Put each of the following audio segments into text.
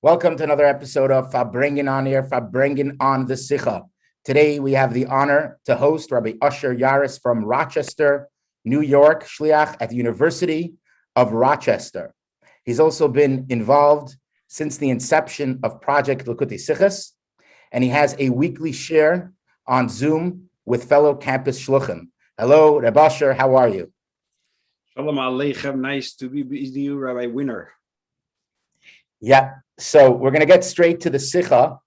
Welcome to another episode of Fabrengen on Air, Fabrengen on the Sicha. Today we have the honor to host Rabbi Yaras from Rochester, New York, Shliach at the University of Rochester. He's also been involved since the inception of Project Likutei Sichos, and he has a weekly share on Zoom with fellow campus shluchim. Hello, Rabbi Asher, how are you? Shalom Aleichem, nice to be with you, Rabbi Winner. Yeah, so we're going to get straight to the Sicha.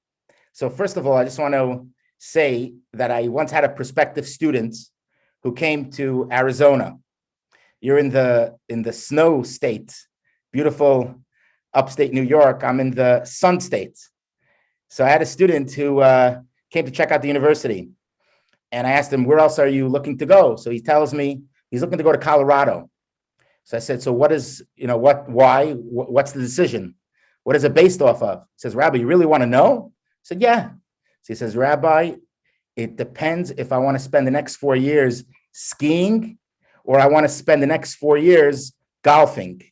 So first of all, I just want to say that I once had a prospective student who came to Arizona. You're in the snow state, beautiful upstate New York. I'm in the sun state. So I had a student who came to check out the university. And I asked him, where else are you looking to go? So he tells me he's looking to go to Colorado. So I said, so what is, why, what's the decision? What is it based off of? He says, Rabbi, you really want to know? I said, yeah. So he says, Rabbi, it depends if I want to spend the next 4 years skiing or I want to spend the next 4 years golfing.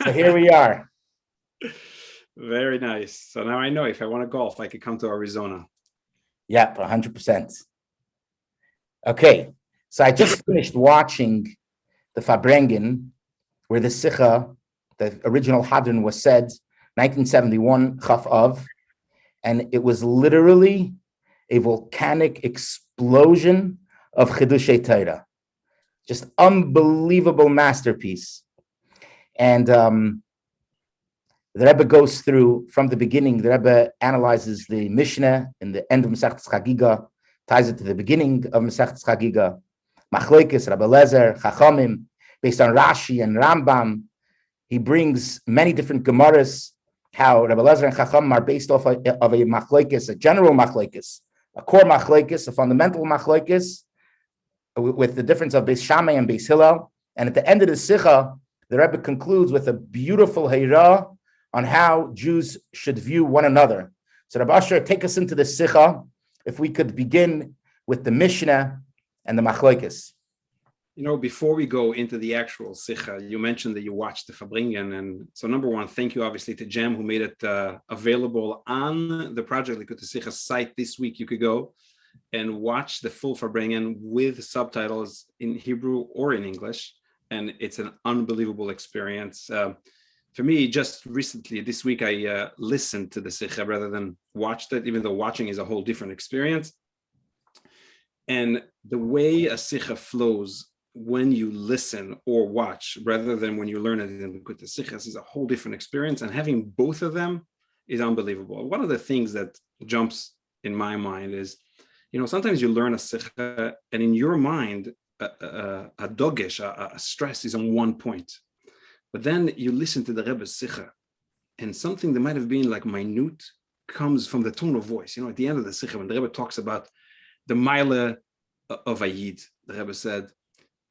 So here we are. Very nice. So now I know if I want to golf, I could come to Arizona. Yep, 100%. Okay, so I just finished watching the Fabrengen, where the Sicha, the original Hadran, was said, 1971, Chaf Av, and it was literally a volcanic explosion of Chidushei Torah. Just unbelievable masterpiece. And the Rebbe goes through, from the beginning, the Rebbe analyzes the Mishnah in the end of Mesechtes Chagigah, ties it to the beginning of Mesechtes Chagigah, Machlokes, Rabbi Lezer, Chachamim, based on Rashi and Rambam. He brings many different Gemaras, how Rabbi Lezer and Chachamim are based off of a Machlokes, a general Machlokes, a core Machlokes, a fundamental Machlokes, with the difference of Beis Shamai and Beis Hillel. And at the end of the Sicha, the Rebbe concludes with a beautiful Heira on how Jews should view one another. So Rabbi Asher, take us into the Sicha, if we could begin with the Mishnah and the Machlokes. Before we go into the actual Sicha, you mentioned that you watched the Fabrengen. And so number one, thank you obviously to Jem who made it available on the Project Likutei Sichos site this week. You could go and watch the full Fabrengen with subtitles in Hebrew or in English. And it's an unbelievable experience. For me, just recently, this week, I listened to the Sicha rather than watched it, even though watching is a whole different experience. And the way a Sicha flows when you listen or watch, rather than when you learn it in Likutei Sichos, is a whole different experience. And having both of them is unbelievable. One of the things that jumps in my mind is, sometimes you learn a Sicha, and in your mind, a dogesh, a stress is on one point. But then you listen to the Rebbe's Sicha, and something that might have been like minute comes from the tone of voice. At the end of the Sicha, when the Rebbe talks about the Mile of Ayid, the Rebbe said,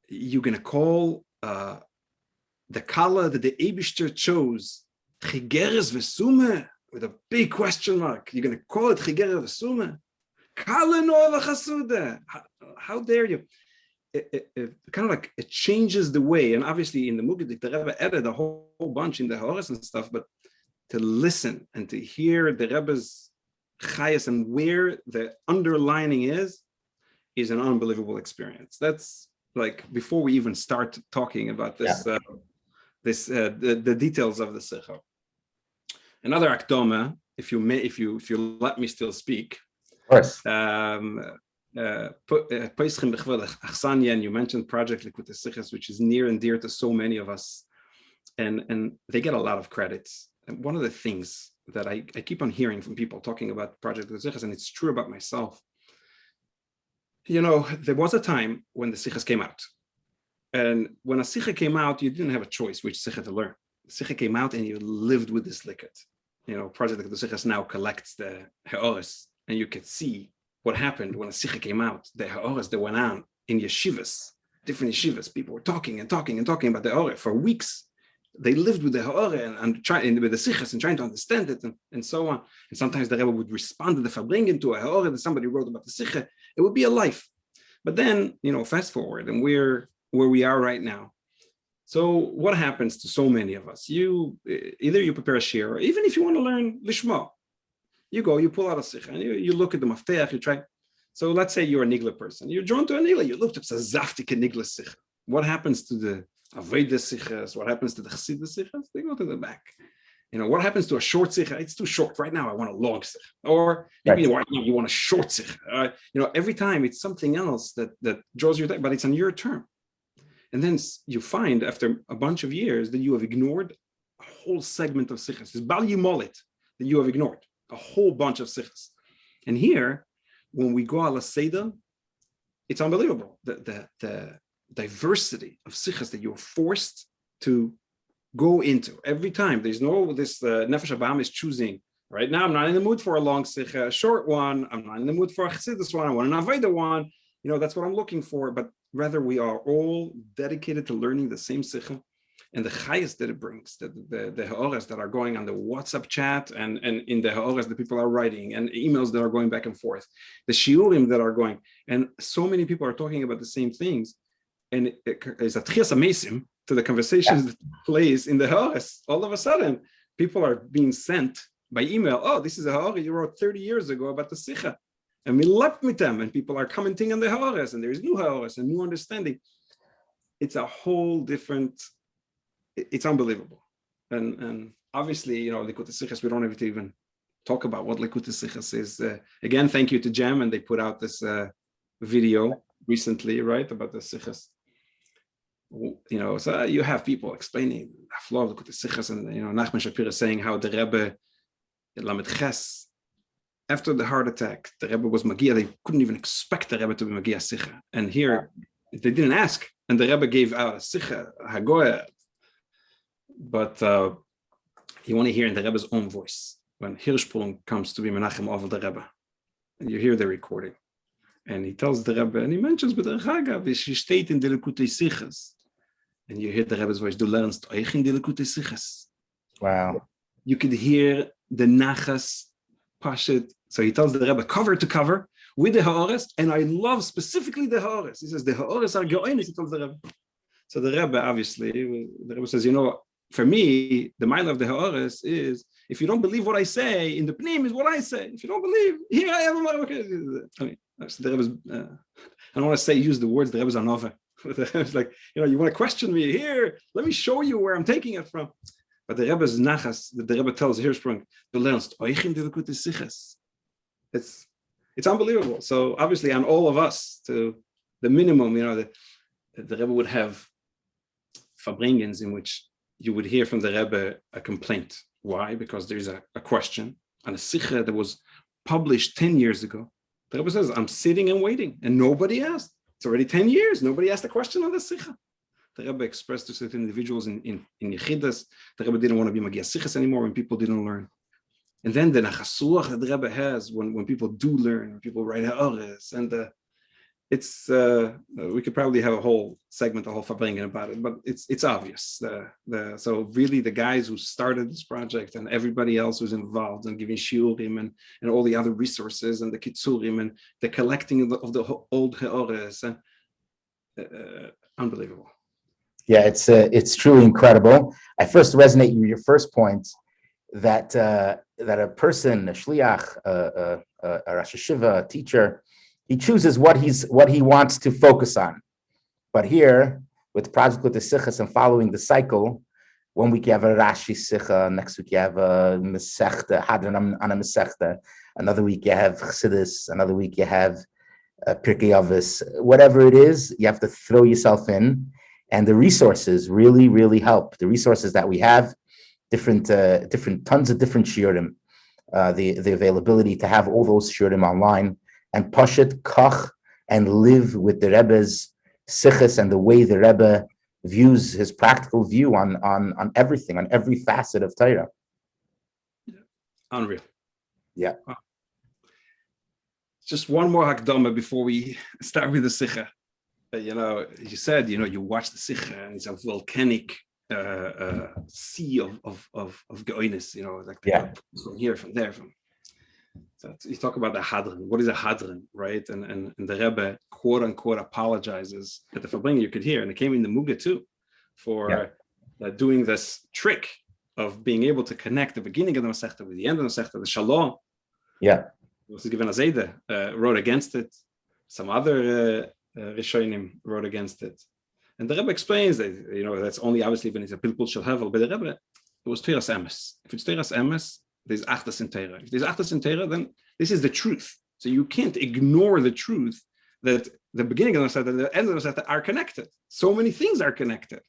you're going to call the Kala that the Eibishter chose Chigeres Vesume, with a big question mark. You're going to call it Chigeres Vesume? Kala Nova Chasuda. How dare you? It kind of like it changes the way, and obviously in the Mugid, the Rebbe added a whole bunch in the Yaras and stuff, but to listen and to hear the Rebbe's chayas and where the underlining is an unbelievable experience. That's like before we even start talking about this, the details of the Sicha. Another akdoma, if you let me still speak. Of course. You mentioned Project Likutei Sichos, which is near and dear to so many of us, and they get a lot of credits. And one of the things that I keep on hearing from people talking about Project Likutei Sichos, and it's true about myself, there was a time when the Sichos came out, and when a Sicha came out, you didn't have a choice which Sicha to learn. The Sicha came out, and you lived with this likut. Project Likutei Sichos now collects the Yaras, and you could see what happened when a Sicha came out. The Yaras that went on in yeshivas, different yeshivas, people were talking and talking and talking about the Yaras for weeks. They lived with the Yaras and trying with the Sichos and trying to understand it and so on. And sometimes the Rebbe would respond to the Fabrengen to a Yara that somebody wrote about the Sicha. It would be a life. But then, fast forward, and we're where we are right now. So what happens to so many of us? Either you prepare a shir, or even if you want to learn lishma, you go, you pull out a sikha, and you look at the mafteach, you try. So let's say you're a nigla person. You're drawn to a nigla. You looked up a zaftik nigla sikha. What happens to the aveda sikhas? What happens to the chassidus sikhas? They go to the back. What happens to a short sikha? It's too short. Right now, I want a long sikha. Or maybe right now you want a short sikha. Every time it's something else that draws your attention, but it's on your term. And then you find after a bunch of years that you have ignored a whole segment of sikhas. It's bal yimolit that you have ignored, a whole bunch of sikhas. And here, when we go ala seder, it's unbelievable. The diversity of sikhas that you're forced to go into every time. There's no this Nefesh Abam is choosing. Right now, I'm not in the mood for a long sikha, a short one. I'm not in the mood for a chassidus one. I want an avodah one. That's what I'm looking for. But rather, we are all dedicated to learning the same sikha, and the chayas that it brings, the ha'oras that are going on the WhatsApp chat, and in the ha'oras that people are writing, and emails that are going back and forth, the shiurim that are going, and so many people are talking about the same things, and it's a tchias amesim to the conversations that take place in the ha'oras. All of a sudden, people are being sent by email. Oh, this is a ha'orah you wrote 30 years ago about the sikha. And we left with them, and people are commenting on the ha'oras, and there's new ha'oras and new understanding. It's a whole different, it's unbelievable. And obviously, Likutei Sichos, we don't have to even talk about what Likutei Sichos is. Again, thank you to Jam, and they put out this video recently, right, about the Sichos. So you have people explaining the flaw of Likutei Sichos, and Nachman Shapira saying how the Rebbe, Lamed Ches, after the heart attack, the Rebbe was Magia. They couldn't even expect the Rebbe to be Magia Sicha. And here, they didn't ask. And the Rebbe gave out a Sicha, a Hagoya. But you want to hear in the Rebbe's own voice, when Hirschsprung comes to be Menachem over the Rebbe, and you hear the recording. And he tells the Rebbe, and he mentions, but the Chagav, she steht in the Likutei Sichos. And you hear the Rebbe's voice, du lernst euch in the Likutei Sichos. Wow. You could hear the Nachas, Pashit. So he tells the Rebbe cover to cover with the ha'oras, and I love specifically the ha'oras. He says the ha'oras are ge'onis. He tells the Rebbe. So the Rebbe, obviously, the Rebbe says, for me, the mile of the ha'oras is if you don't believe what I say, in the pnim is what I say. If you don't believe, here I am. So the Rebbe's. I don't want to use the words the Rebbe's anova. It's like you want to question me here. Let me show you where I'm taking it from. But the Rebbe's nachas, the Rebbe tells Hirschsprung, du lernst euch in the Likutei Sichos. It's unbelievable. So obviously on all of us, to the minimum, the Rebbe would have fabringens in which you would hear from the Rebbe a complaint. Why? Because there's a question on a sikha that was published 10 years ago. The Rebbe says, I'm sitting and waiting, and nobody asked. It's already 10 years. Nobody asked a question on the sikha. The Rebbe expressed to certain individuals in Yechidas, the Rebbe didn't want to be Magia Sichos anymore when people didn't learn. And then the Nachasuach that the Rebbe has when people do learn, when people write ha'oras, and we could probably have a whole segment, a whole fabringen about it, but it's obvious. So really the guys who started this project and everybody else who's involved in giving shiurim and all the other resources and the kitzurim and the collecting of the old ha'oras, unbelievable. Yeah, it's truly incredible. I first resonate with your first point that a person, a shliach, a Rosh Hashiva, a teacher, he chooses what he wants to focus on. But here, with Project Likutei Sichos and following the cycle, 1 week you have a Rashi Sicha, next week you have a Mesechtes Hadran on a Mesechtes, another week you have Chassidus, another week you have Pirkei Avos. Whatever it is, you have to throw yourself in. And the resources really, really help. The resources that we have, different tons of different shiurim, the availability to have all those shiurim online, and pashut kach and live with the Rebbe's sichos and the way the Rebbe views his practical view on everything, on every facet of Torah. Unreal. Yeah. Wow. Just one more hakdama before we start with the sicha. You said, you watch the Sikha and it's a volcanic sea of geonis, from here, from there. So you talk about the Hadran. What is a Hadran, right? And the Rebbe, quote unquote, apologizes at the Fabring. You could hear, and it came in the Muga too. for doing this trick of being able to connect the beginning of the Masechta with the end of the Masechta, the Shalom. Yeah. Was given as Zayda, wrote against it. Some other Rishonim wrote against it. And the Rebbe explains that, that's only obviously when it's a Pilpul Shel Hevel, but the Rebbe, it was Teras Emes. If it's Teras Emes, there's Achdas in Teira. If there's Achdas in Teira, then this is the truth. So you can't ignore the truth that the beginning of the Masechta and the end of the Masechta are connected. So many things are connected.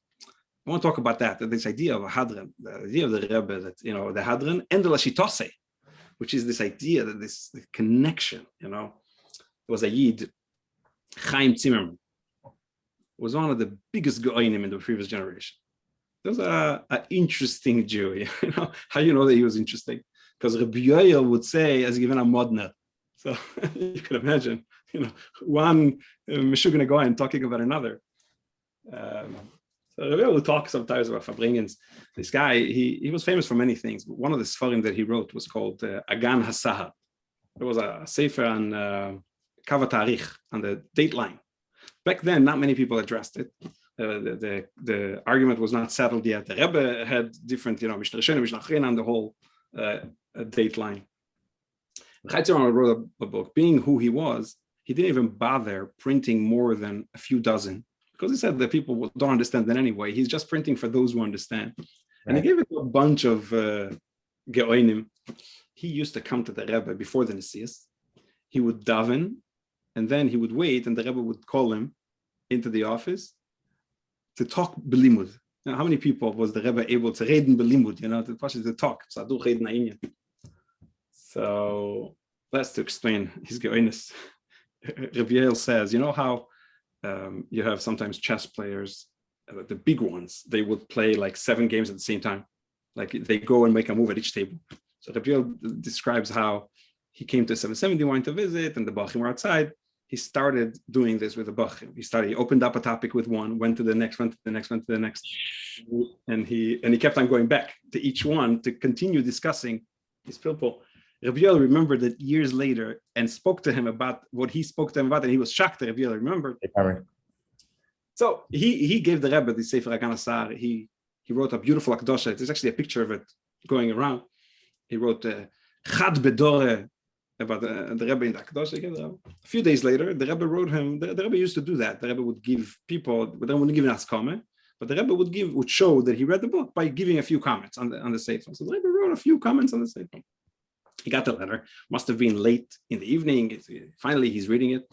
I want to talk about that this idea of a Hadran, the idea of the Rebbe that, the Hadran and the Lashitose, which is this idea that this connection, There was a Yid, Chaim Zimmerman, was one of the biggest Goinim in the previous generation. There was an interesting Jew, How you know that he was interesting? Because Rabbi Yoel would say, as given a modner. So you can imagine, one Meshuggah Goin talking about another. So Rabbi will talk sometimes about Fabringens. This guy, he was famous for many things. But one of the Sfarim that he wrote was called Agan HaSahar. It was a sefer on Kavat Tarikh, on the date line. Back then, not many people addressed it. The argument was not settled yet. The Rebbe had different, Mishnah Rishon, Mishnah Achrin on the whole date line. Chaitzer wrote a book. Being who he was, he didn't even bother printing more than a few dozen, because he said that people don't understand that anyway. He's just printing for those who understand. Right. And he gave it to a bunch of Geoinim. He used to come to the Rebbe before the Nesias. He would daven, and then he would wait, and the Rebbe would call him into the office to talk belimud. How many people was the Rebbe able to read in belimud, to talk? So that's to explain his Geoinis. Rabbi Hillel says, how you have sometimes chess players, the big ones, they would play like 7 games at the same time. Like they go and make a move at each table. So Rabbi Hillel describes how he came to 771 to visit, and the Bachim were outside. He started doing this with the Bachim. He opened up a topic with one, went to the next, went to the next, went to the next. And he kept on going back to each one to continue discussing his pilpul. Rabbi Hillel remembered it years later and spoke to him about what he spoke to him about, and he was shocked that Rabbi Hillel remembered. So he gave the Rebbe the Sefer Agan HaSahar. He wrote a beautiful Akdosha. There's actually a picture of it going around. He wrote Chad Bedore about the Rebbe in the Akdosha. A few days later, the Rebbe wrote him. The Rebbe used to do that. The Rebbe would give people, but they wouldn't give an askame, but the Rebbe would show that he read the book by giving a few comments on the Sefer. So the Rebbe wrote a few comments on the Sefer. He got the letter. Must have been late in the evening. Finally, he's reading it.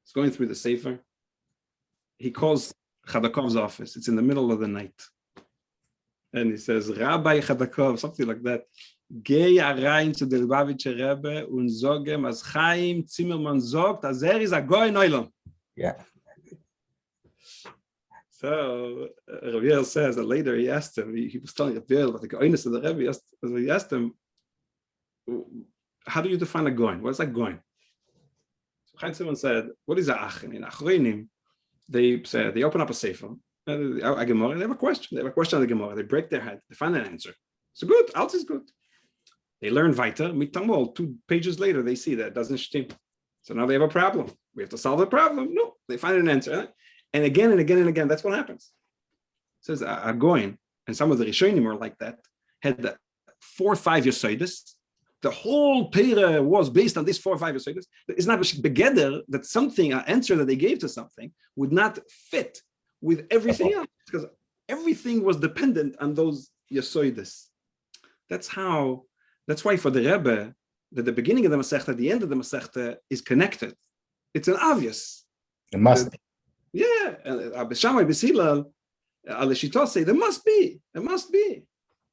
He's going through the Sefer. He calls Chadakov's office. It's in the middle of the night. And he says, Rabbi Chadakov, something like that. Geh rein zu der Lubavitcher Rebbe und sag ihm, as Chaim Zimmerman sagt, as is a goy neulam. Yeah. So Rabbi Hillel says that later he asked him, he was telling Rabbi Hillel about the goyness of the Rebbe. He asked him, how do you define a goin? What's a goin? So Chaim Zimmerman said, what is a achin? In Achronim, they open up a sefer, a Gemara, they have a question. They have a question on the Gemara. They break their head. They find an answer. So good. Alt is good. They learn weiter. Mitamol. 2 pages later, they see that it doesn't stim. So now they have a problem. We have to solve the problem. No, they find an answer. And again and again and again, that's what happens. It says a goin, and some of the Rishonim were like that, had 4 or 5 Yosodis. The whole Torah was based on these 4 or 5 Yosodis. It's not begeder that something, an answer that they gave to something, would not fit with everything else, because everything was dependent on those Yosodis. That's why for the Rebbe, that the beginning of the Masechta, the end of the Masechta is connected. It's an obvious. It must be. Yeah. Shamai, Beis, Hillel, Aleshitose, there must be. It must be.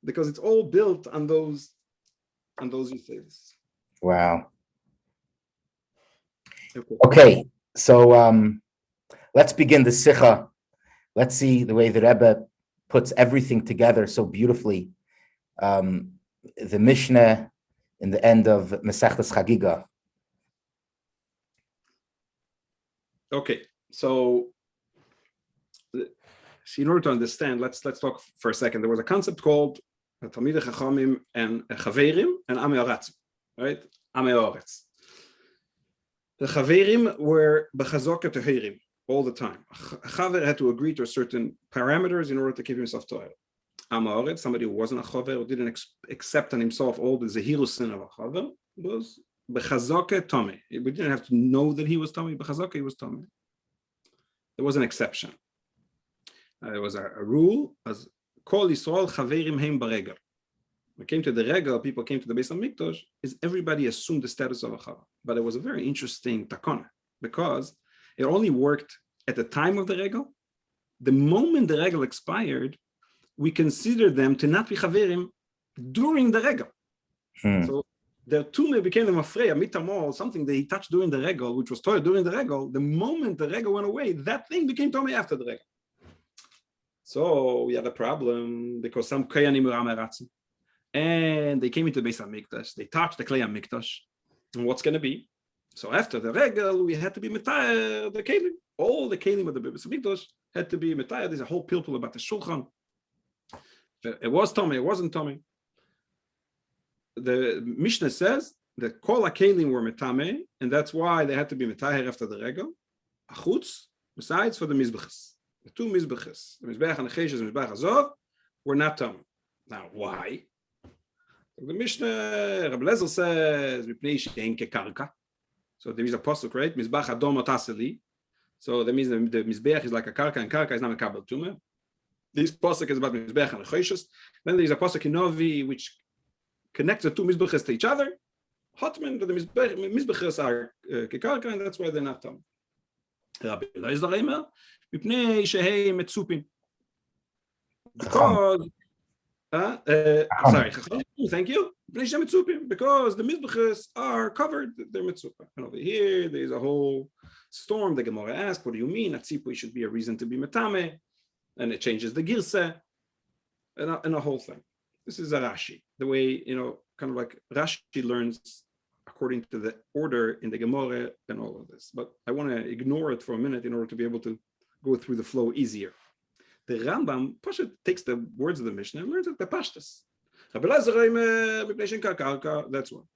Because it's all built on those Yosodis. Wow. Okay, so let's begin the Sikha. Let's see the way the Rebbe puts everything together so beautifully. The Mishnah in the end of Mesechtes Chagigah. Okay, so in order to understand, let's talk for a second. There was a concept called Talmidei Chachamim and Chaverim and Amei Haaretz, right? Amei Haaretz. The Chaverim were B'chazok Tehirim, all the time. A chaver had to agree to certain parameters in order to keep himself toilet. Amaret, somebody who wasn't a chaver, who didn't accept on himself all the zehirusin of a chaver, was bechazake tame. We didn't have to know that he was tame. Bechazake, he was tame. There was an exception. There was a rule as kol Yisrael chaverim heim baregel. When it came to the regel, people came to the Beis Hamikdash, is everybody assumed the status of a chaver. But it was a very interesting takana because it only worked at the time of the regel. The moment the regel expired, we considered them to not be chaverim during the regel. So their tume became them afreya mitamol, something that he touched during the regel, which was told during the regel. The moment the regel went away, that thing became tome after the regel. So we had a problem because some koyanim were amaratzim, and they came into the Beis Hamikdash. They touched the klei hamikdash, and what's going to be? So after the regel, we had to be metayr the kelim. All the kelim of the Beis Hamikdash had to be metayr. There's a whole pilpul about the shulchan. It was tummy, it wasn't tummy. The Mishnah says that kol hakelim were metame, and that's why they had to be metaher after the regel. Achutz, besides for the mizbeches, the two mizbeches, the mizbech and the cheshes, the mizbech azov, were not tummy. Now, why? The Mishnah, Rabbi Lezer says, mipnei she'en kekarka. So there is a pasuk, right? Mizbech adom otaseli. So that means the mizbech is like a karka, and karka is not a kabel tumah. This pasuk is about mizbech and cheshes. Then there is a pasuk in Novi which connects the two mizbeches to each other. Hotman, but the mizbeches are kekarka, and that's why they're not tumah. Rabbi Lezer Eimer, mipnei shehei metzupin. Because thank you. Because the mizbeches are covered, they're mitzupah. And over here, there's a whole storm. The Gemara asks, what do you mean? Atzipui should be a reason to be metame, and it changes the girsa, and a whole thing. This is a Rashi, the way, kind of like Rashi learns according to the order in the Gemara and all of this. But I want to ignore it for a minute in order to be able to go through the flow easier. The Rambam Pashat takes the words of the Mishnah and learns it by Pashtas. That's one.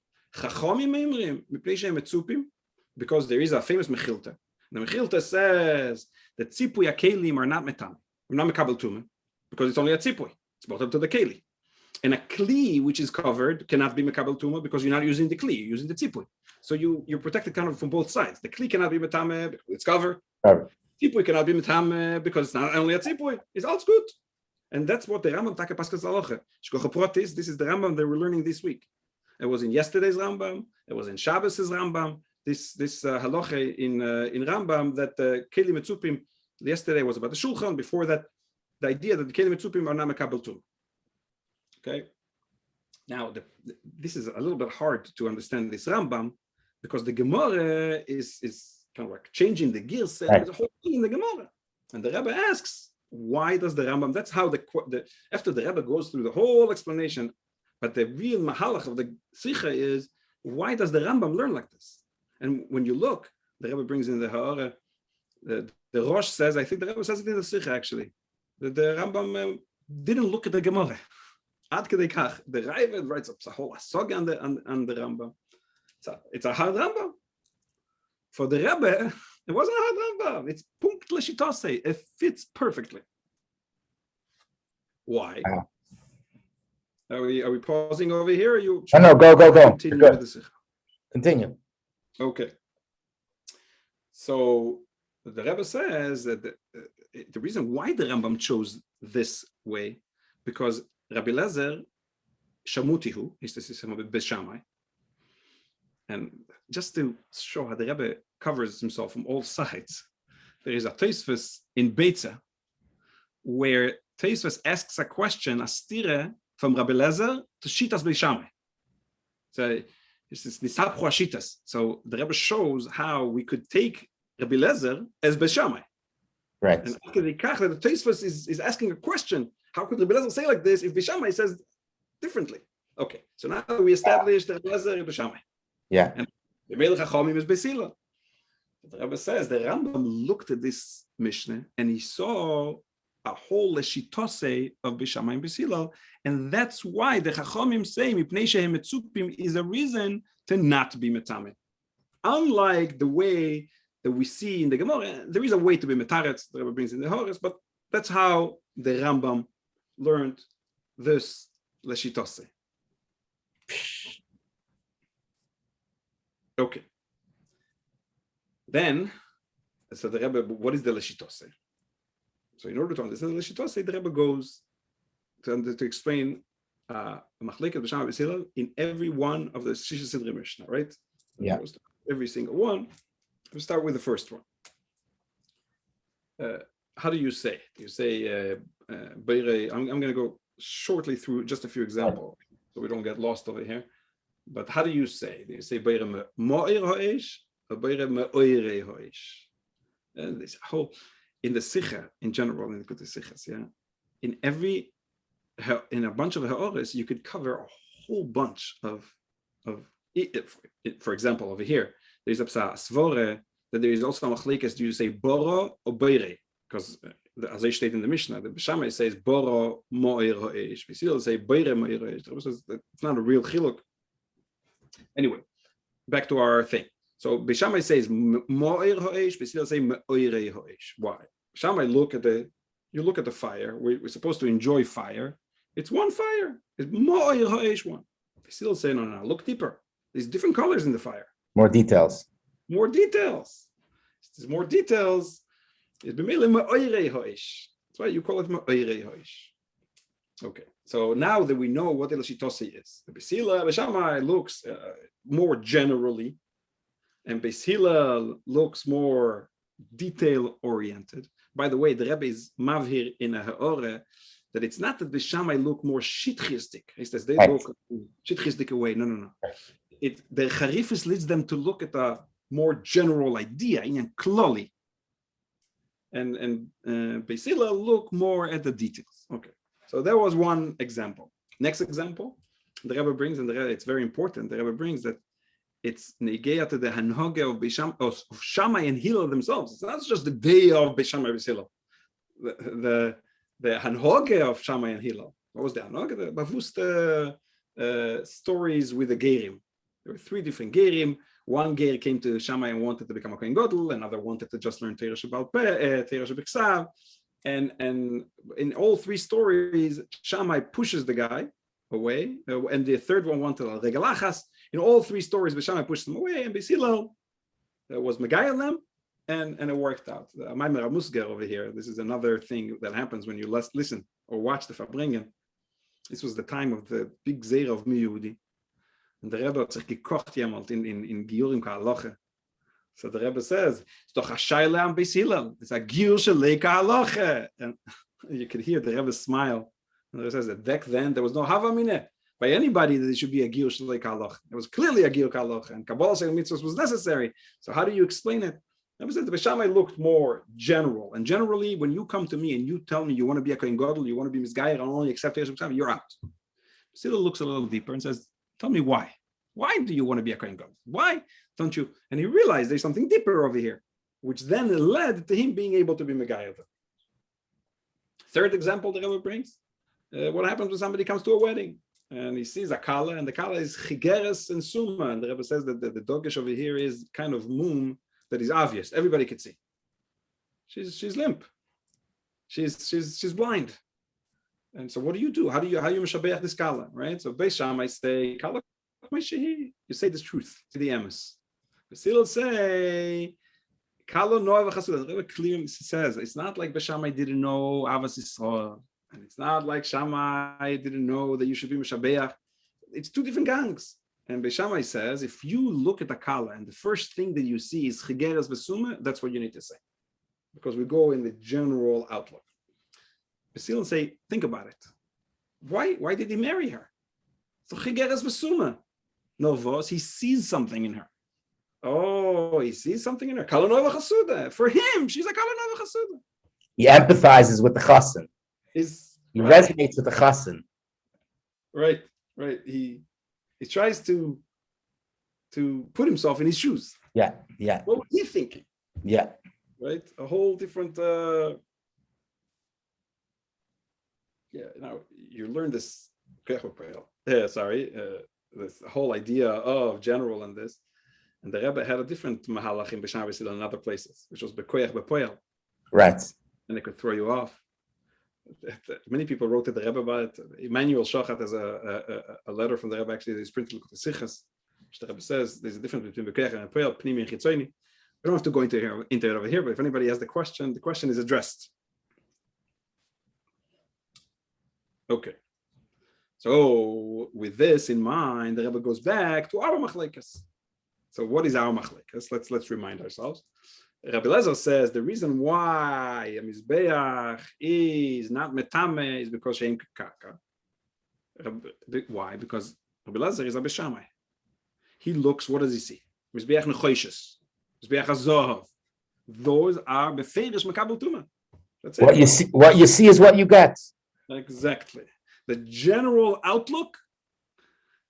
Because there is a famous Mechilta. The Mechilta says that tzipui akelim are not metam, not mekabel tumah, because it's only a tzipui. It's brought up to the keli. And a kli which is covered cannot be mekabel tumah because you're not using the kli, you're using the tzipui. So you're protected kind of from both sides. The kli cannot be metame because it's covered. Tzipui cannot be metame because it's not only a tzipui. It's all good. And that's what the Rambam Taka Paskas Aloche. Shkocha Protis, this is the Rambam that we're learning this week. It was in yesterday's Rambam. It was in Shabbos's Rambam. This halacha in Rambam that Keli Metzupim yesterday was about the Shulchan. Before that, the idea that the Keli Metzupim are not mekabel tum. Okay. Now this is a little bit hard to understand this Rambam because the Gemara is kind of like changing the gears. There's a whole thing in the Gemara, and the Rabbi asks, why does the Rambam? That's how after the Rebbe goes through the whole explanation, but the real mahalach of the Sikha is, why does the Rambam learn like this? And when you look, the Rebbe brings in the Ha'ara, the Rosh says, I think the Rebbe says it in the Sikha actually, that the Rambam didn't look at the Gemara. Ad kedei kach, the Ravid writes a whole asog on the Rambam. It's a hard Rambam. For the Rebbe, it wasn't a hard Rambam. It's punkt l'shitase. It fits perfectly. Why? Are we pausing over here? Or you? No, go. Continue with the Sikha. Continue. Okay. So the Rebbe says that the reason why the Rambam chose this way, because Rabbi Lezer Shamutihu, is the system of Beis Shamai, and just to show how the Rebbe covers himself from all sides, there is a Tosfos in Beitza where Tosfos asks a question, a stire from Rabbi Lezer to Shitas Beis Shamai. So it's Nisapchu Shitas. So the Rebbe shows how we could take Rabbi Lezer as Beis Shamai. Right. And after the Tosfos is asking a question. How could Rabbi Lezer say like this if Beis Shamai says differently? Okay, so now we established that Rabbi Lezer is Beis Shamai. Yeah. And the Melech HaChomim is Beis Hillel. The Rebbe says the Rambam looked at this Mishnah and he saw a whole leshitose of Beis Shamai and Beis Hillel, and that's why the Chachomim say Mipnei shehem metzupim is a reason to not be metame. Unlike the way that we see in the Gemara. There is a way to be metaretz, the Rebbe brings in the Horas, but that's how the Rambam learned this leshitose. Okay. Then, so the Rebbe, what is the leshitose? So in order to understand the leshitose, the Rebbe goes to explain Machleket b'Shamai b'Hillel in every one of the Shisha Sidrei Mishnah, right? Yeah. Every single one. We'll start with the first one. How do you say? You say, I'm going to go shortly through just a few examples so we don't get lost over here. But how do you say? Do you say Beire Ma'ir Ha'esh or Beire Ma'oire Ha'esh? And this whole, in the Sikha, in general, in the Kutei Sikhas, yeah, in a bunch of Ha'ores, you could cover a whole bunch of for example, over here, there's a svore that there is also a machlekes. Do you say boro or beire? Because as I state in the Mishnah, the Shamai says boro mo'ir ha'esh. We still say beire mo'ir ha'esh. It's not a real chiluk. Anyway, back to our thing. So Bishamai says mo'ir ha'esh. We still say me'oire ha'esh. Why? Bishamai look at the fire. We're supposed to enjoy fire. It's one fire. It's mo'ir ha'esh one. We still say no. Look deeper. There's different colors in the fire. More details. More details. There's more details. It's b'mele me'oire ha'esh. That's why you call it me'oire ha'esh. Okay. So now that we know what el shitose is, the Beis Shammai looks more generally, and Beis Hillel looks more detail oriented. By the way, the Rebbe is mavhir in a ha'ore that it's not that the Shamai look more shitchistic. He says they look shitchistic away. No. The Charifis leads them to look at a more general idea in kloli, and Beis Hillel look more at the details. Okay, so that was one example. Next example, the Rebbe brings, and it's very important. The Rebbe brings that it's negeya to the hanhoge of Shamai and Hillel themselves. It's not just the day of Beis Shammai Beis Hillel. The hanhoge of Shamai and Hillel. What was the hanhoge? The bavusta stories with the gerim. There were three different gerim. One ger came to Shamai and wanted to become a Kohen Gadol. Another wanted to just learn Torah Shebal Peh, Torah Shebiksav. And in all three stories, Shamai pushes the guy away, and the third one wanted a regalachas. In all three stories, Shammai pushed them away, and Beis Hillel was megayel them, and it worked out. Maimer Musger over here. This is another thing that happens when you listen or watch the Farbringen. This was the time of the big Zera of Miyudi. And the Rebbe hat sich gekocht jemals in Giurim Ka'aloche. So the Rebbe says, it's doch a shaila am Beis Hillel. It's a Giur Shalei Ka'aloche. And you could hear the Rebbe smile. And the Rebbe says that back then there was no Havamine by anybody that it should be a Giur Shalei Ka'aloche. It was clearly a Giur Ka'aloche. And Kabbalah saying mitzvahs was necessary. So how do you explain it? The Rebbe said the Beis Shammai looked more general. And generally, when you come to me and you tell me you want to be a Kohen Gadol, you want to be Misgayer, and only accept Yossi, you're out. Beis Hillel looks a little deeper and says, tell me why. Why do you want to be a Kohen Gadol? Why don't you? And he realized there's something deeper over here, which then led to him being able to be Megayer. Third example the Rebbe brings, what happens when somebody comes to a wedding and he sees a kala, and the kala is chigeres and suma, and the Rebbe says that the dogish over here is kind of moon that is obvious. Everybody could see. She's limp. She's blind. And so what do you do? How you mishabeach this kala, right? So Beis Shammai say kala. You say this truth to the emes. Beis Hillel say kala noy v'chasud. The Rebbe clearly says it's not like Beis Shammai didn't know avas Yisrael, and it's not like Shammai didn't know that you should be mishabeach. It's two different gangs. And Beis Shammai says if you look at the kala and the first thing that you see is chigeres v'suma, that's what you need to say, because we go in the general outlook. Beis Hillel say, think about it. Why did he marry her? So chigeres v'suma. No vos, he sees something in her. Oh, he sees something in her. Kala nova chasuda. For him, she's a kala nova chasuda. He empathizes with the chassan. He resonates with the chassan. Right. He tries to put himself in his shoes. Yeah. What was he thinking? Yeah. Right. A whole different. Now you learn this. Sorry. This whole idea of general and this, And the Rebbe had a different mahalach in B'Shamai V'Sila and other places, which was B'koyach B'poyel. Right. And it could throw you off. Many people wrote to the Rebbe about it. Emmanuel Shochat has a letter from the Rebbe, actually, he's printed with the Sichas, which the Rebbe says there's a difference between B'koyach and B'poyel, Pnimi and Chitzoni. We don't have to go into it over here, but if anybody has the question is addressed. Okay. So with this in mind, the Rebbe goes back to our machlekes. So what is our machlekes? Let's remind ourselves. Rabbi Lezer says the reason why a mizbeach is not metame is because she'en kaka. Why? Because Rabbi Lezer is a Shamai. He looks. What does he see? Mizbeach nechoishes, mizbeach hazohav. Those are beferish makabel tuma. That's it. What you see is what you get. Exactly. The general outlook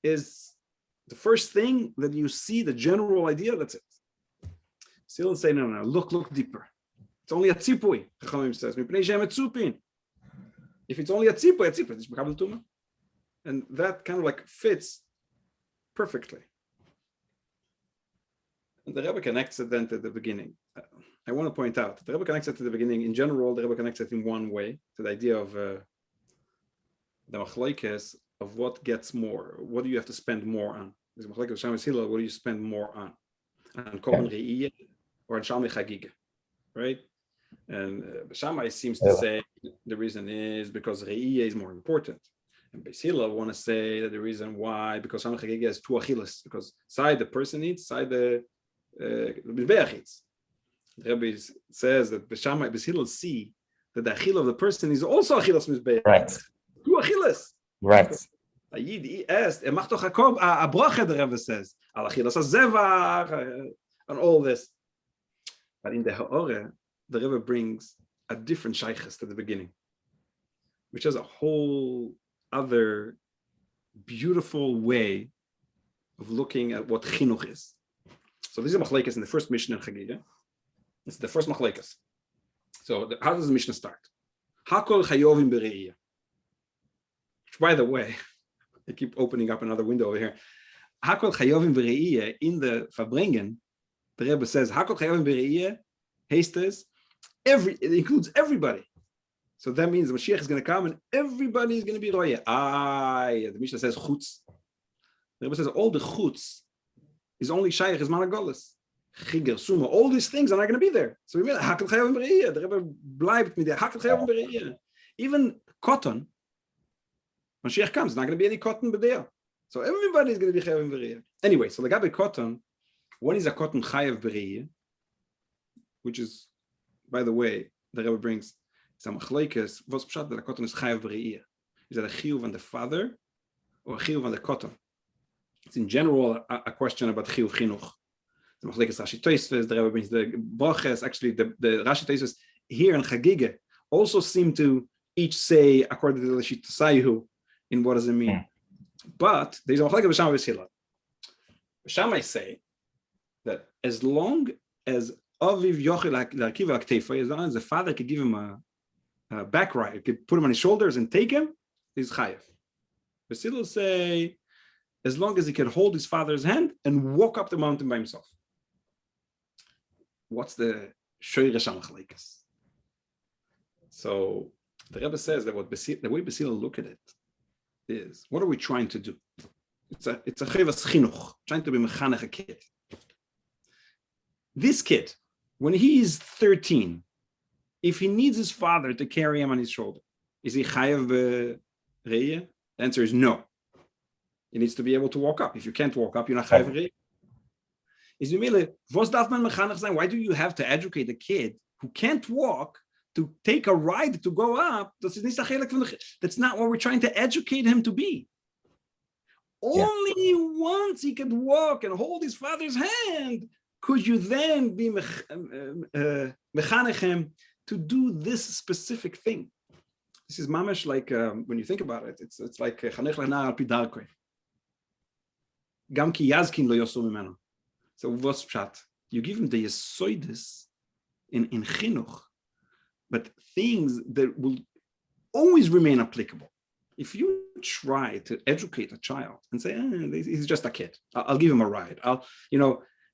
is the first thing that you see, the general idea, that's it. Still say, no, look deeper. It's only a tzipui, Chachamim says. If it's only a tzipui, it's makabel tuma. And that kind of like fits perfectly. And the Rebbe connects it then to the beginning. I want to point out, the Rebbe connects it to the beginning. In general, the Rebbe connects it in one way, to the idea of the machlokes of what gets more. What do you have to spend more on? Is machlokes of Shamai Hillel, what do you spend more on? On Korban Re'iyah or on Shamai Chagigah, right? And Shamai seems to say the reason is because Re'iyah is more important. And Beis Hillel want to say that the reason why, because Shamai Chagigah is two achilas, because side the person eats, side the Mizbeach eats. The Rabbi says that Beis Hillel see that the achil of the person is also achilas Mizbeach. Right. Two achilas. Right. A Yid asked, macht doch a bracha, the Rebbe says, al achilas hazevach, and all this. But in the Ha'oreh, the Rebbe brings a different shaykhis to the beginning, which has a whole other beautiful way of looking at what chinuch is. So this is machlekes in the first Mishnah in Chagigah. It's the first machlekes. So how does the Mishnah start? Hakol chayovim bere'iyah. Which, by the way, I keep opening up another window over here. Hakol chayovim bere'iyah in the Fabrengen, the Rebbe says Hakol chayovim bere'iyah, hastes, it includes everybody. So that means the Mashiach is going to come and everybody is going to be roya. The Mishnah says chutz. The Rebbe says all the chutz is only shaykh is managolis. Chiger, suma, all these things are not going to be there. So we mean Hakol chayovim bere'iyah. The Rebbe bleibt mit der Hakol chayovim bere'iyah. Even cotton. Mashiach comes, not going to be any cotton there. So everybody is going to be chayavim bere'iyah. Anyway, so the Gabi cotton, when is a cotton chayav bere'iyah? Which is, by the way, the Rebbe brings some machlokes. What's pshat that a cotton is chayav bere'iyah? Is that a chiyuv on the father or a chiyuv on the cotton? It's in general a question about chiyuv chinuch. The machlokes Rashi Tosfos, the Rebbe brings the broches. Actually, the Rashi Tosfos here in Chagigah also seem to each say according to the Shita Sayu. In what does it mean? But there's a machlekes of Shamai Hillel. Shamai say that as long as Aviv Yochel L'Arkiva Aktefo, as long as the father could give him a back ride, could put him on his shoulders and take him, he's chayav. Beis Hillel say as long as he can hold his father's hand and walk up the mountain by himself. What's the shoyresh machlekes? So the Rebbe says that the way Beis Hillel look at it is, what are we trying to do? It's a chayvas chinuch, trying to be mechanech a kid. This kid, when he is 13, if he needs his father to carry him on his shoulder, is he chayav bere'iyah? The answer is no. He needs to be able to walk up. If you can't walk up, you're not chayav bere'iyah. Is vos darf man mechanech sein? Why do you have to educate a kid who can't walk to take a ride to go up? That's not what we're trying to educate him to be. Only once he could walk and hold his father's hand could you then be mechanech him to do this specific thing. This is mamash like when you think about it, it's like chanech le'nar al pi darkei. Gam ki yazkin lo yosu mimenu. So what's pshat? You give him the yesoidis in chinuch, but things that will always remain applicable. If you try to educate a child and say, he's just a kid, I'll give him a ride.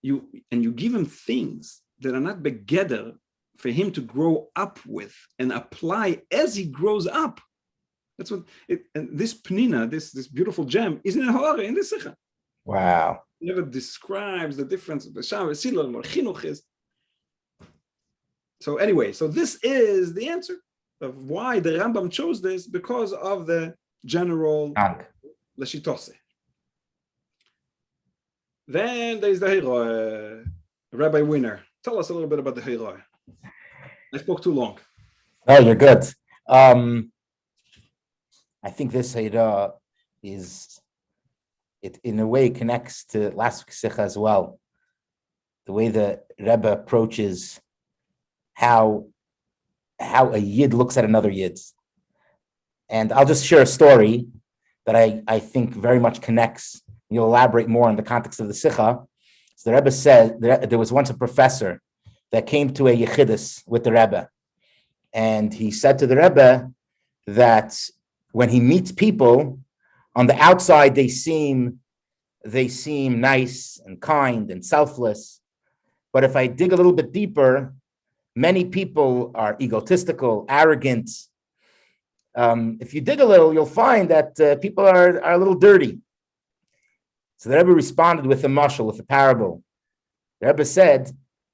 you give him things that are not begeder for him to grow up with and apply as he grows up. That's what it, and this pnina, this beautiful gem, is in the in the Sikha. Wow. It never describes the difference of the Shamai, Hillel, or Chinuch is. So anyway, so this is the answer of why the Rambam chose this, because of the general Lashitose. Then there's the Hero, Rabbi Winner. Tell us a little bit about the Hero. I spoke too long. Oh, you're good. I think this Hero is, it in a way connects to last week's Sikha as well. The way the Rebbe approaches how a Yid looks at another Yid. And I'll just share a story that I think very much connects. You'll elaborate more on the context of the Sikha. So the Rebbe said there was once a professor that came to a Yechidus with the Rebbe. And he said to the Rebbe that when he meets people, on the outside they seem nice and kind and selfless. But if I dig a little bit deeper, many people are egotistical, arrogant. If you dig a little, you'll find that people are a little dirty. So the Rebbe responded with a mashal, with a parable. The Rebbe said,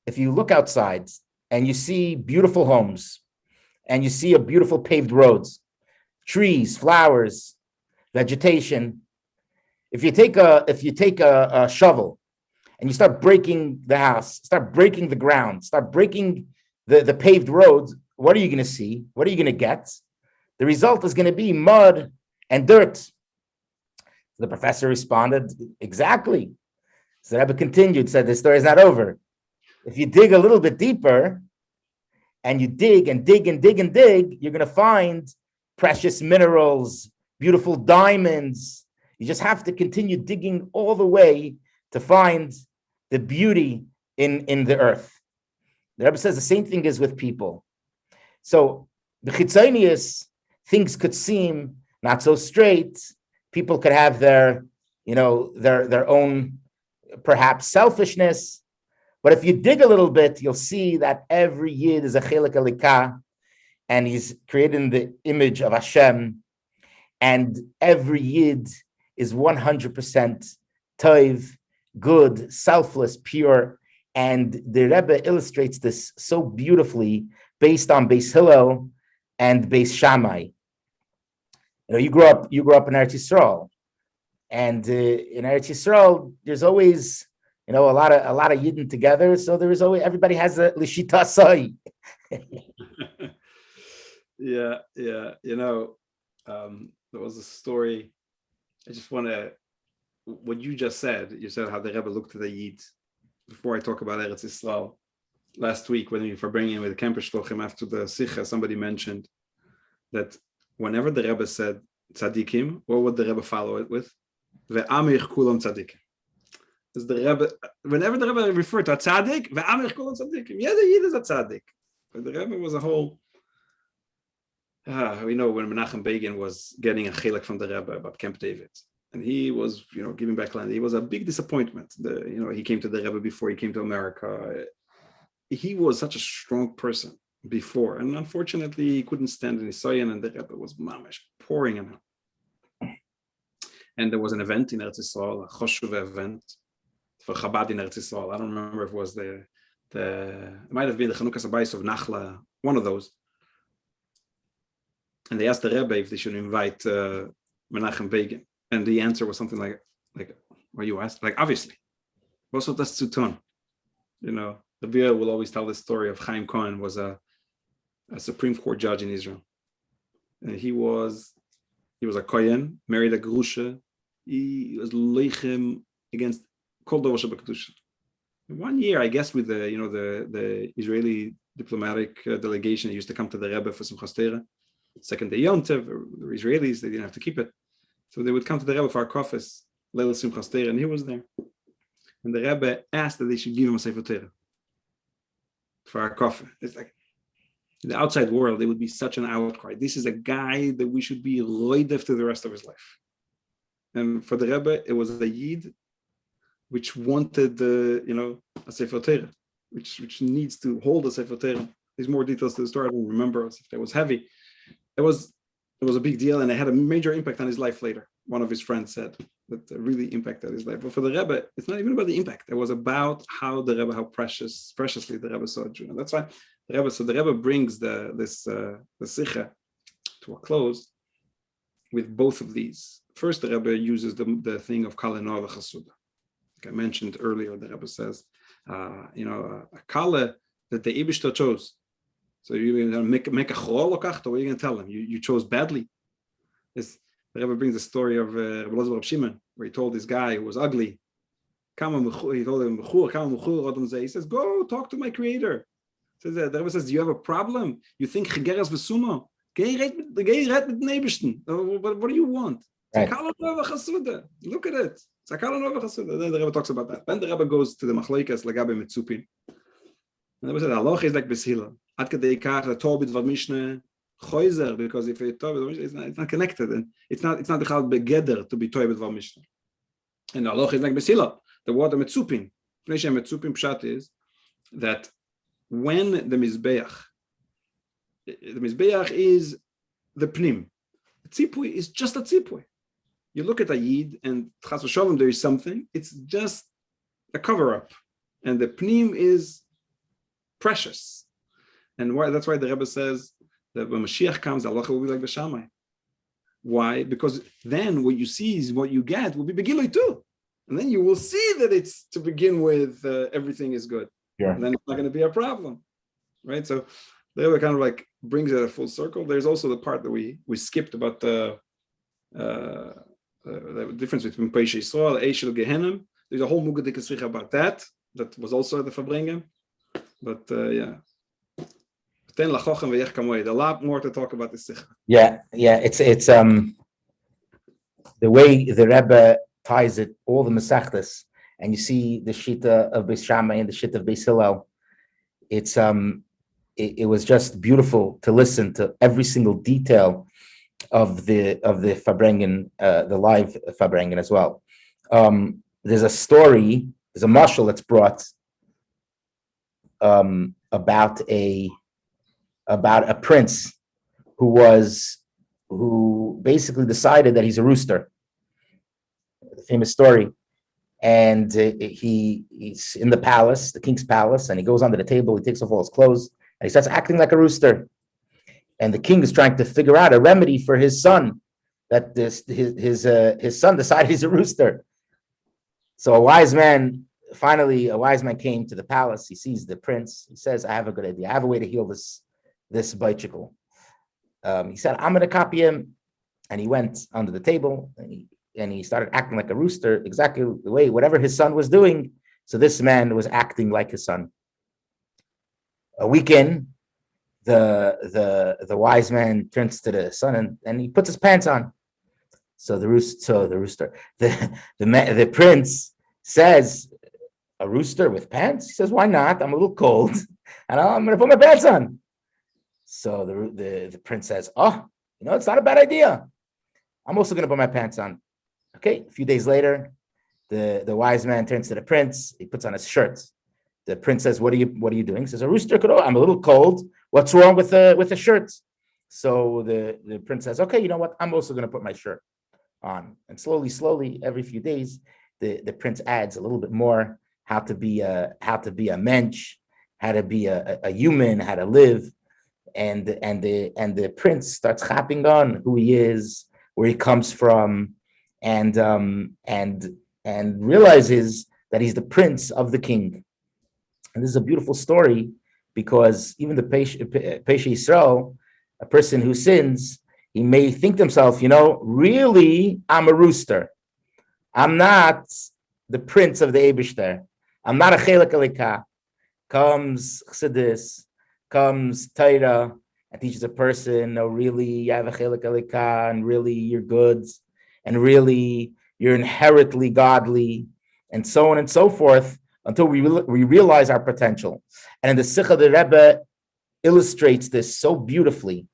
if you look outside and you see beautiful homes, and you see a beautiful paved roads, trees, flowers, vegetation, if you take a shovel and you start breaking the house, start breaking the ground, start breaking the paved roads, what are you going to see? What are you going to get? The result is going to be mud and dirt. The professor responded, exactly. So the Rebbe continued, said, the story is not over. If you dig a little bit deeper, and you dig and dig and dig and dig, you're going to find precious minerals, beautiful diamonds. You just have to continue digging all the way to find the beauty in the earth. The Rebbe says the same thing is with people. So the chitzonius, things could seem not so straight. People could have their own perhaps selfishness. But if you dig a little bit, you'll see that every Yid is a chelik elikah, and he's created in the image of Hashem, and every Yid is 100% toiv, good, selfless, pure. And the Rebbe illustrates this so beautifully based on Beis Hillel and Beis Shamai. You grew up in Eretz Yisrael, and in Eretz Yisrael, there's always a lot of Yidden together. So there is always, everybody has a lishita sai. Yeah. There was a story. I just want to, what you just said, you said how the Rebbe looked at the Yid. Before I talk about Eretz Yisrael, last week when we were bringing with the Kemper Shlochim after the Sikha, somebody mentioned that whenever the Rebbe said tzaddikim, what would the Rebbe follow it with? Ve'amich kulam tzaddikim. The Rebbe, whenever the Rebbe referred to a tzaddik, ve'amich kulam tzaddikim. Yeah, the Yid is a tzaddik. But the Rebbe was a whole. We know when Menachem Begin was getting a chilek from the Rebbe about Camp David, and he was, giving back land. He was a big disappointment. He came to the Rebbe before he came to America. He was such a strong person before, and unfortunately, he couldn't stand in Nisayan, and the Rebbe was mamash pouring him out. And there was an event in Eretz Yisrael, a choshuv event for Chabad in Eretz Yisrael. I don't remember if it was it might have been the Chanukas Habayis of Nachla, one of those. And they asked the Rebbe if they should invite Menachem Begin, and the answer was something like, what you asked? Like, obviously. Also, that's Tzuton. The Beis will always tell the story of Chaim Cohen was a Supreme Court judge in Israel, and he was a Kohen, married a Grusha. He was leichem against Kol Dover Shebekdusha. 1 year, I guess, with the Israeli diplomatic delegation, he used to come to the Rebbe for Simchas Torah. Second day Yom Tov, the Israelis, they didn't have to keep it, so they would come to the Rebbe for our kofis, Leil Simchas Torah, and he was there. And the Rebbe asked that they should give him a Sefer Torah for our kofis. It's like, in the outside world, it would be such an outcry. This is a guy that we should be loidef to the rest of his life. And for the Rebbe, it was a Yid which wanted, a Sefer Torah, which needs to hold a Sefer Torah. There's more details to the story. I don't remember if it was heavy. It was a big deal, and it had a major impact on his life later. One of his friends said that really impacted his life. But for the Rebbe, it's not even about the impact. It was about how preciously the Rebbe saw Judah. That's why the Rebbe brings the Sikha to a close with both of these. First, the Rebbe uses the thing of Kala Nova Chasuda. Like I mentioned earlier, the Rebbe says, a Kala that the Ibishter chose. So you're going to make a chorol lokachta, what are you going to tell him? You chose badly. The Rebbe brings the story of Rabbi Elazar Shimon, where he told this guy who was ugly, he told him, he says, go talk to my creator. So the Rebbe says, do you have a problem? You think Chigeras v'suma? What do you want? Right. Look at it. Then the Rebbe talks about that. Then the Rebbe goes to the Machlokes Lagabe Mitzupin. And the Rebbe said, Allah is like Beis Hillel. Ad kedei kach the Torah b'dvar Mishnah choizer, because if it's Torah b'dvar Mishnah, it's not connected, and it's not b'chal begeder to be Torah b'dvar Mishnah. And the Allah is like Beis Hillel. The word Mitzupin. Mitzupin pshat is that when the Mizbeach is the Pnim. The Tzipui is just a Tzipui. You look at a Yid and Chas v'sholom, there is something. It's just a cover-up. And the Pnim is precious. And that's why the Rebbe says that when Mashiach comes, Allah will be like the Shamai. Why? Because then what you see is what you get will be Begilui too. And then you will see that it's to begin with, everything is good. Yeah. And then it's not going to be a problem. Right? So the Rebbe kind of like brings it a full circle. There's also the part that we skipped about the difference between Peish Yisrael, Eishel Gehenim. There's a whole Mugadik Esricha about that. That was also the Fabringen. But yeah. A lot more to talk about this Sikha. Yeah. It's the way the Rebbe ties it, all the Mesechtes, and you see the Shita of Beis Shamai and the Shita of Beis Hillel. It was just beautiful to listen to every single detail of the Fabrengen, the live Fabrengen as well. There's a story, there's a mashal that's brought about a prince who basically decided that he's a rooster. The famous story. And he's in the palace, the king's palace, and he goes under the table, he takes off all his clothes, and he starts acting like a rooster. And the king is trying to figure out a remedy for his son, that his son decided he's a rooster. So a wise man came to the palace. He sees the prince. He says, I have a good idea. I have a way to heal this bicycle. He said, I'm going to copy him. And he went under the table and he started acting like a rooster, exactly the way, whatever his son was doing. So this man was acting like his son. A week in, the wise man turns to the son and he puts his pants on. So the prince says, a rooster with pants? He says, why not? I'm a little cold and I'm going to put my pants on. So the prince says, it's not a bad idea. I'm also going to put my pants on. Okay, a few days later, the wise man turns to the prince. He puts on his shirt. The prince says, "What are you doing?" He says, "A rooster could. I'm a little cold. What's wrong with the shirt?" So the prince says, "Okay, you know what? I'm also going to put my shirt on." And slowly, every few days, the prince adds a little bit more how to be a mensch, how to be a human, how to live, and the prince starts hopping on who he is, where he comes from, and realizes that he's the prince of the king. And this is a beautiful story because even the Peish Yisrael, a person who sins, he may think to himself, really, I'm a rooster. I'm not the prince of the Eibishter. I'm not a Chelek Alika. Comes Chassidus, comes Torah, and teaches a person, no, really, you have a Chelek Alika, and really, you're good, and really, you're inherently godly, and so on and so forth, until we realize our potential. And in the Sikha, the Rebbe illustrates this so beautifully.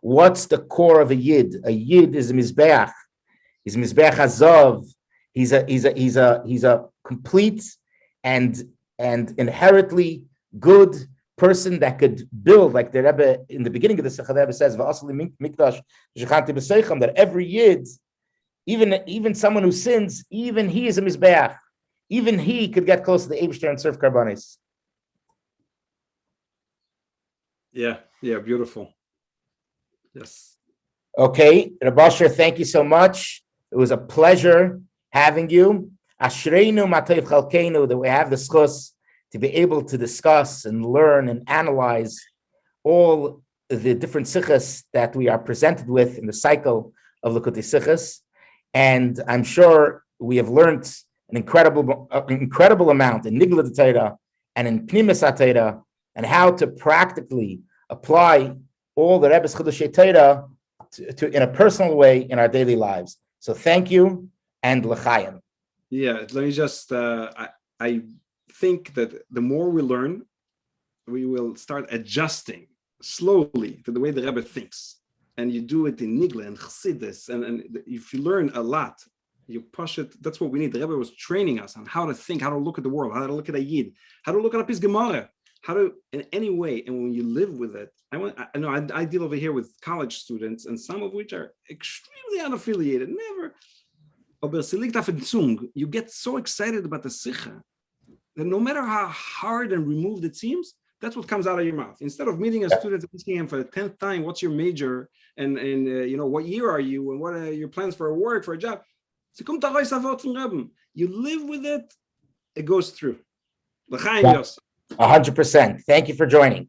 What's the core of a Yid? A Yid is a Mizbeach. He's a Mizbeach Hazav. He's a complete and inherently good person that could build, like the Rebbe in the beginning of the Sikha, the Rebbe says, that every Yid, even someone who sins, even he is a Mizbeach. Even he could get close to the Eibishter and serve Karbanis. Yeah, beautiful. Yes. Okay, Rabbi Asher, thank you so much. It was a pleasure having you. Ashreinu matayv chalkeinu, that we have the schus to be able to discuss and learn and analyze all the different sichas that we are presented with in the cycle of Likutei Sichas. And I'm sure we have learned an incredible amount in Nigla D'Torah and in Pnimis HaTorah, and how to practically apply all the Rebbe's Chiddushei Torah to in a personal way in our daily lives. So thank you and l'chaim. Yeah, let me just, I think that the more we learn, we will start adjusting slowly to the way the Rebbe thinks. And you do it in Nigla and Chassidus, and if you learn a lot, you push it. That's what we need. The Rebbe was training us on how to think, how to look at the world, how to look at a Yid, how to look at a Pis Gemara, how to, in any way. And when you live with it, I deal over here with college students, and some of which are extremely unaffiliated, never. You get so excited about the Sikha that no matter how hard and removed it seems, that's what comes out of your mouth. Instead of meeting a student and asking him for the 10th time, what's your major, and what year are you, and what are your plans for a work, for a job? You live with it, it goes through. 100%. Thank you for joining.